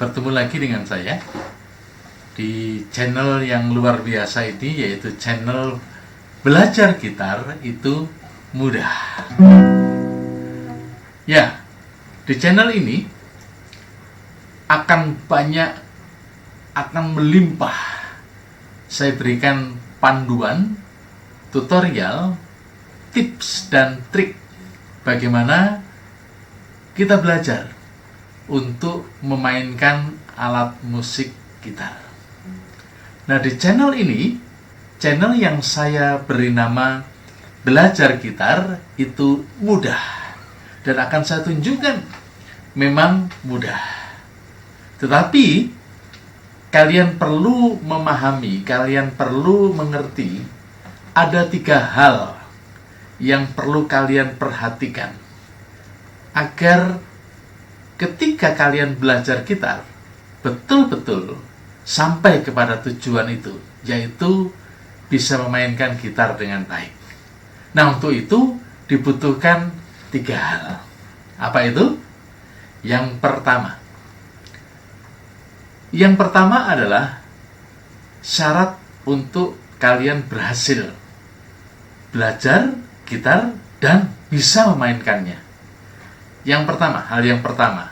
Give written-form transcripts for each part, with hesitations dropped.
bertemu lagi dengan saya di channel yang luar biasa ini, yaitu channel Belajar Gitar Itu Mudah. Ya, di channel ini akan melimpah saya berikan panduan, tutorial, tips dan trik bagaimana kita belajar untuk memainkan alat musik gitar. Nah, di channel ini, channel yang saya beri nama Belajar Gitar Itu Mudah, dan akan saya tunjukkan memang mudah. Tetapi kalian perlu memahami, kalian perlu mengerti, ada 3 hal yang perlu kalian perhatikan agar ketika kalian belajar gitar betul-betul sampai kepada tujuan itu, yaitu bisa memainkan gitar dengan baik. Nah, untuk itu dibutuhkan 3 hal. Apa itu? Yang pertama adalah syarat untuk kalian berhasil belajar gitar dan bisa memainkannya. Hal yang pertama,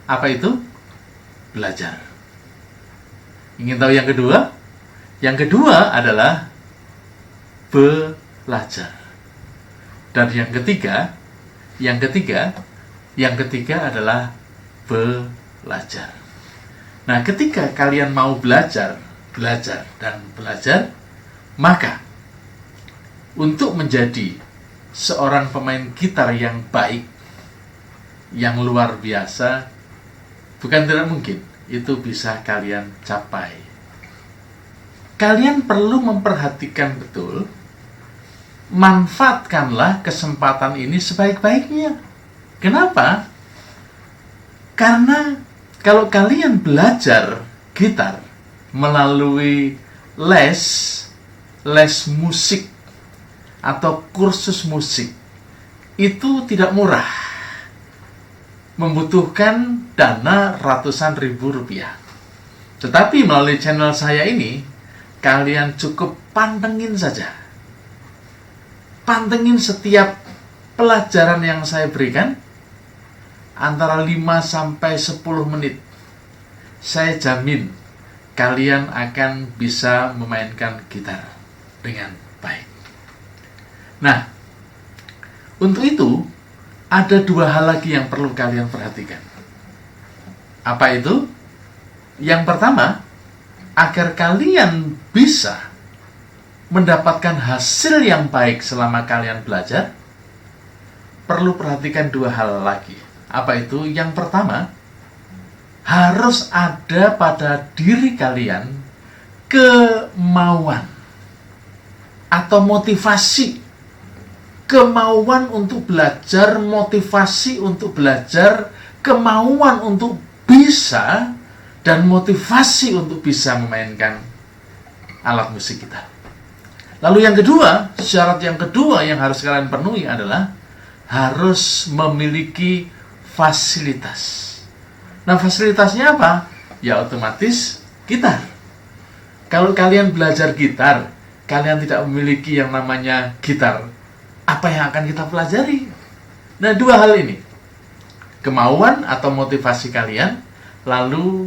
apa itu? Belajar. Ingin tahu yang kedua? Yang kedua adalah belajar. Dan yang ketiga adalah belajar. Nah, ketika kalian mau belajar, maka untuk menjadi seorang pemain gitar yang baik, yang luar biasa, bukan tidak mungkin, itu bisa kalian capai. Kalian perlu memperhatikan betul, manfaatkanlah kesempatan ini sebaik-baiknya. Kenapa? Karena kalau kalian belajar gitar melalui les musik atau kursus musik, itu tidak murah, membutuhkan dana ratusan ribu rupiah. Tetapi melalui channel saya ini, kalian cukup pantengin saja. Pantengin setiap pelajaran yang saya berikan, antara 5-10 menit. Saya jamin kalian akan bisa memainkan gitar dengan baik. Nah, untuk itu ada 2 hal lagi yang perlu kalian perhatikan. Apa itu? Yang pertama, agar kalian bisa mendapatkan hasil yang baik selama kalian belajar, perlu perhatikan 2 hal lagi. Apa itu? Yang pertama, harus ada pada diri kalian kemauan atau motivasi. Kemauan untuk belajar, motivasi untuk belajar, kemauan untuk bisa, dan motivasi untuk bisa memainkan alat musik gitar. Lalu yang kedua, syarat yang kedua yang harus kalian penuhi adalah harus memiliki fasilitas. Nah, fasilitasnya apa? Ya otomatis gitar. Kalau kalian belajar gitar, kalian tidak memiliki yang namanya gitar, apa yang akan kita pelajari? Nah, 2 hal ini, kemauan atau motivasi kalian, lalu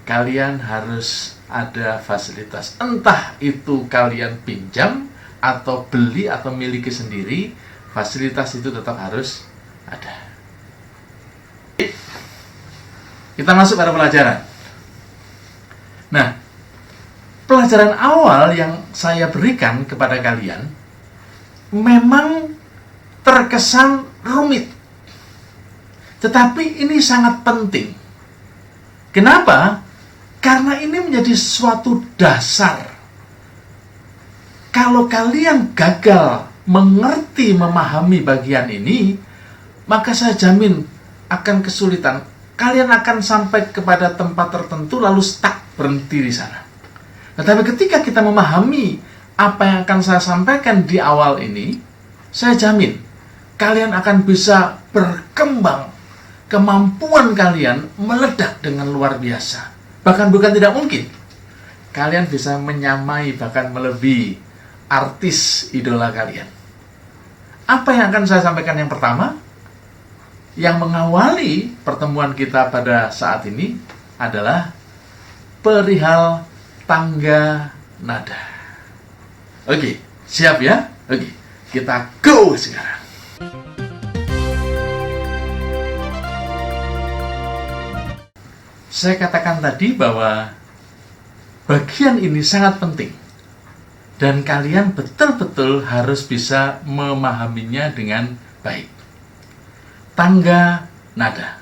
kalian harus ada fasilitas. Entah itu kalian pinjam, atau beli, atau miliki sendiri, fasilitas itu tetap harus ada. Kita masuk pada pelajaran. Nah, pelajaran awal yang saya berikan kepada kalian memang terkesan rumit, tetapi ini sangat penting. Kenapa? Karena ini menjadi suatu dasar. Kalau kalian gagal mengerti, memahami bagian ini, maka saya jamin akan kesulitan. Kalian akan sampai kepada tempat tertentu lalu stuck, berhenti di sana. Tetapi ketika kita memahami apa yang akan saya sampaikan di awal ini, saya jamin kalian akan bisa berkembang kemampuan kalian meledak dengan luar biasa. Bahkan bukan tidak mungkin, kalian bisa menyamai bahkan melebihi artis idola kalian. Apa yang akan saya sampaikan yang pertama, yang mengawali pertemuan kita pada saat ini adalah perihal tangga nada. Oke, siap ya? Oke, kita go sekarang. Saya katakan tadi bahwa bagian ini sangat penting dan kalian betul-betul harus bisa memahaminya dengan baik. Tangga nada.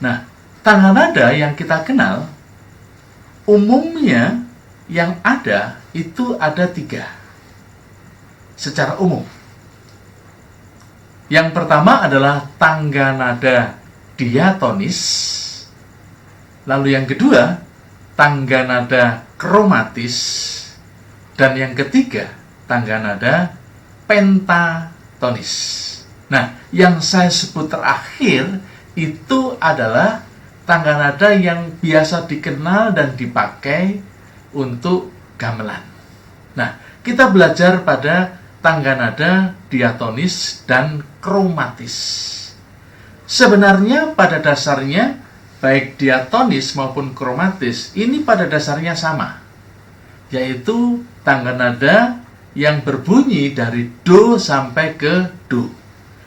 Nah, tangga nada yang kita kenal umumnya yang ada itu ada 3 secara umum. Yang pertama adalah tangga nada diatonis. Lalu yang kedua, tangga nada kromatis. Dan yang ketiga, tangga nada pentatonis. Nah, yang saya sebut terakhir itu adalah tangga nada yang biasa dikenal dan dipakai untuk gamelan. Nah, kita belajar pada tangga nada diatonis dan kromatis. Sebenarnya pada dasarnya baik diatonis maupun kromatis ini pada dasarnya sama, yaitu tangga nada yang berbunyi dari do sampai ke do,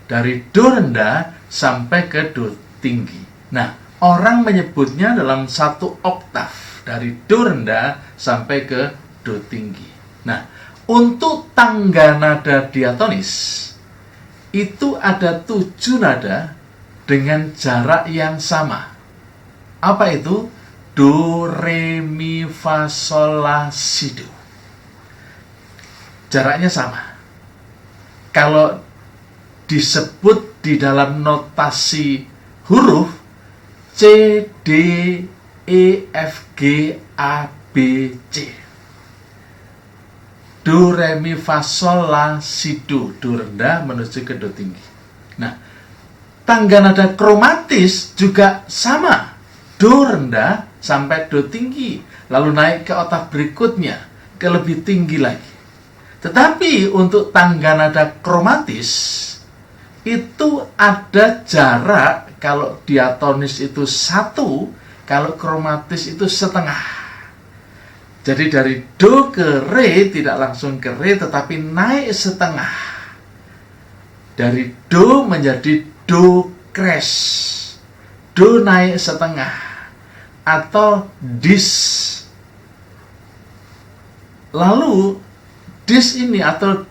dari do rendah sampai ke do tinggi. Nah, orang menyebutnya dalam satu oktav dari do rendah sampai ke do tinggi. Nah, untuk tangga nada diatonis itu ada 7 nada dengan jarak yang sama. Apa itu? Do, re, mi, fa, sol, la, si, do. Jaraknya sama. Kalau disebut di dalam notasi huruf C, D, E, F, G, A, B, C. Do, re, mi, fa, sol, la, si, do. Do rendah menuju ke do tinggi. Nah, tangga nada kromatis juga sama. Do rendah sampai do tinggi, lalu naik ke oktav berikutnya, ke lebih tinggi lagi. Tetapi untuk tangga nada kromatis itu ada jarak. Kalau diatonis itu 1, kalau kromatis itu setengah. Jadi dari do ke re tidak langsung ke re, tetapi naik setengah. Dari do menjadi do crash, do naik setengah, atau dis. Lalu dis ini atau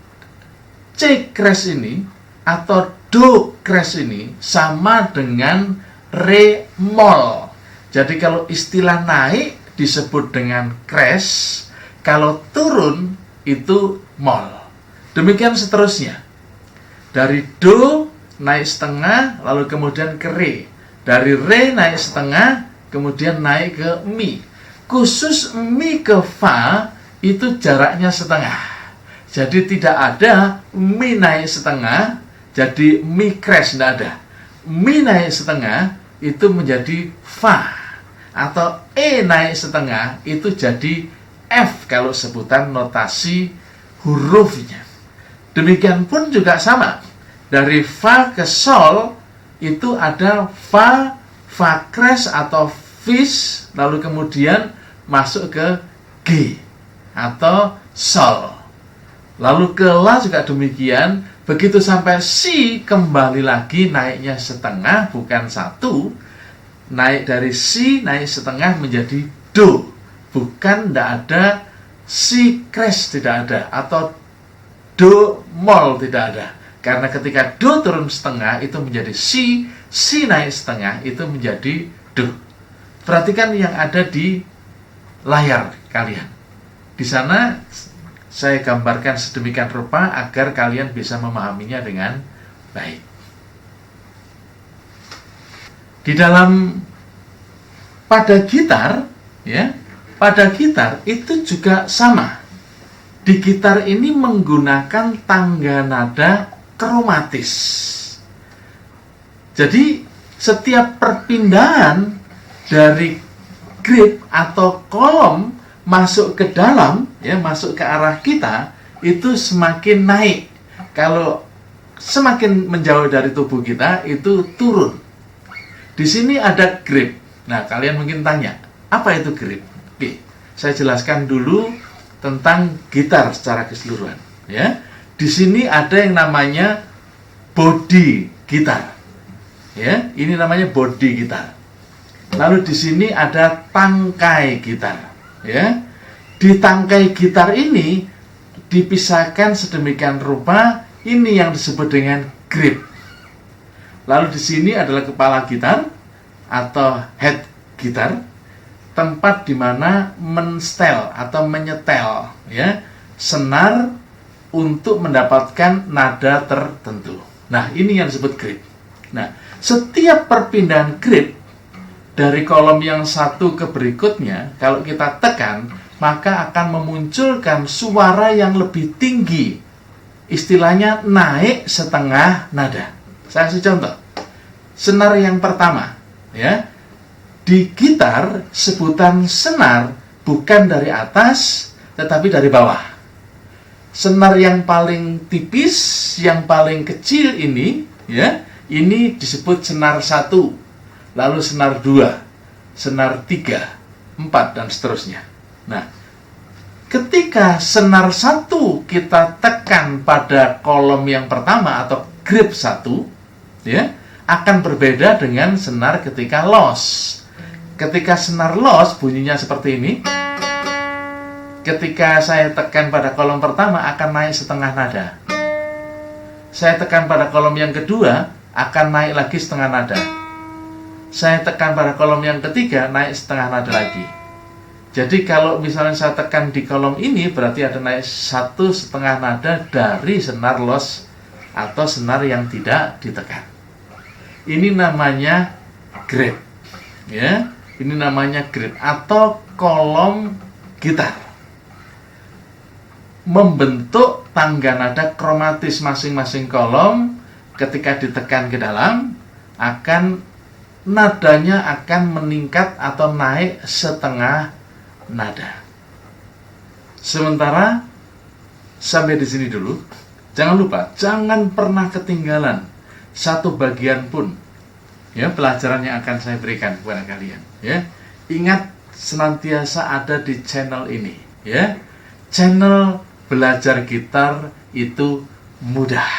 C crash ini atau do crash ini sama dengan re mol. Jadi kalau istilah naik disebut dengan crash, kalau turun itu mol. Demikian seterusnya. Dari do naik setengah, lalu kemudian ke re. Dari re naik setengah, kemudian naik ke mi. Khusus mi ke fa itu jaraknya setengah. Jadi tidak ada mi naik setengah, jadi mi crash, tidak ada. Mi naik setengah itu menjadi fa, atau E naik setengah itu jadi F kalau sebutan notasi hurufnya. Demikian pun juga sama. Dari fa ke sol itu ada fa, fa crash atau fis, lalu kemudian masuk ke G atau sol. Lalu ke la juga demikian. Begitu sampai si kembali lagi naiknya setengah, bukan 1. Naik dari si naik setengah menjadi do. Bukan, tidak ada si crash, tidak ada, atau do mol, tidak ada. Karena ketika do turun setengah itu menjadi si naik setengah itu menjadi do. Perhatikan yang ada di layar kalian. Di sana saya gambarkan sedemikian rupa agar kalian bisa memahaminya dengan baik. Di dalam pada gitar, ya, pada gitar itu juga sama. Di gitar ini menggunakan tangga nada kromatis. Jadi setiap perpindahan dari grip atau kolom masuk ke dalam, ya, masuk ke arah kita, itu semakin naik. Kalau semakin menjauh dari tubuh kita, itu turun. Di sini ada grip. Nah, kalian mungkin tanya, apa itu grip? Oke, saya jelaskan dulu tentang gitar secara keseluruhan. Ya, di sini ada yang namanya body gitar. Ya, ini namanya body gitar. Lalu di sini ada tangkai gitar. Ya, di tangkai gitar ini dipisahkan sedemikian rupa. Ini yang disebut dengan grip. Lalu di sini adalah kepala gitar atau head gitar, tempat di mana menstel atau menyetel, ya, senar untuk mendapatkan nada tertentu. Nah, ini yang disebut grip. Nah, setiap perpindahan grip dari kolom yang satu ke berikutnya, kalau kita tekan, maka akan memunculkan suara yang lebih tinggi. Istilahnya naik setengah nada. Saya kasih contoh. Senar yang pertama, ya. Di gitar sebutan senar bukan dari atas tetapi dari bawah. Senar yang paling tipis, yang paling kecil ini, ya, ini disebut senar 1. Lalu senar 2, senar 3, 4 dan seterusnya. Nah, ketika senar 1 kita tekan pada kolom yang pertama atau grip 1, ya, akan berbeda dengan senar ketika loss. Ketika senar loss bunyinya seperti ini. Ketika saya tekan pada kolom pertama akan naik setengah nada. Saya tekan pada kolom yang kedua akan naik lagi setengah nada. Saya tekan pada kolom yang ketiga naik setengah nada lagi. Jadi kalau misalnya saya tekan di kolom ini berarti ada naik 1,5 nada dari senar loss atau senar yang tidak ditekan. Ini namanya grip, ya. Ini namanya grip atau kolom gitar. Membentuk tangga nada kromatis masing-masing kolom. Ketika ditekan ke dalam, nadanya akan meningkat atau naik setengah nada. Sementara sampai di sini dulu. Jangan lupa, jangan pernah ketinggalan satu bagian pun, ya, pelajaran yang akan saya berikan kepada kalian. Ya, ingat senantiasa ada di channel ini. Ya, channel belajar gitar itu mudah.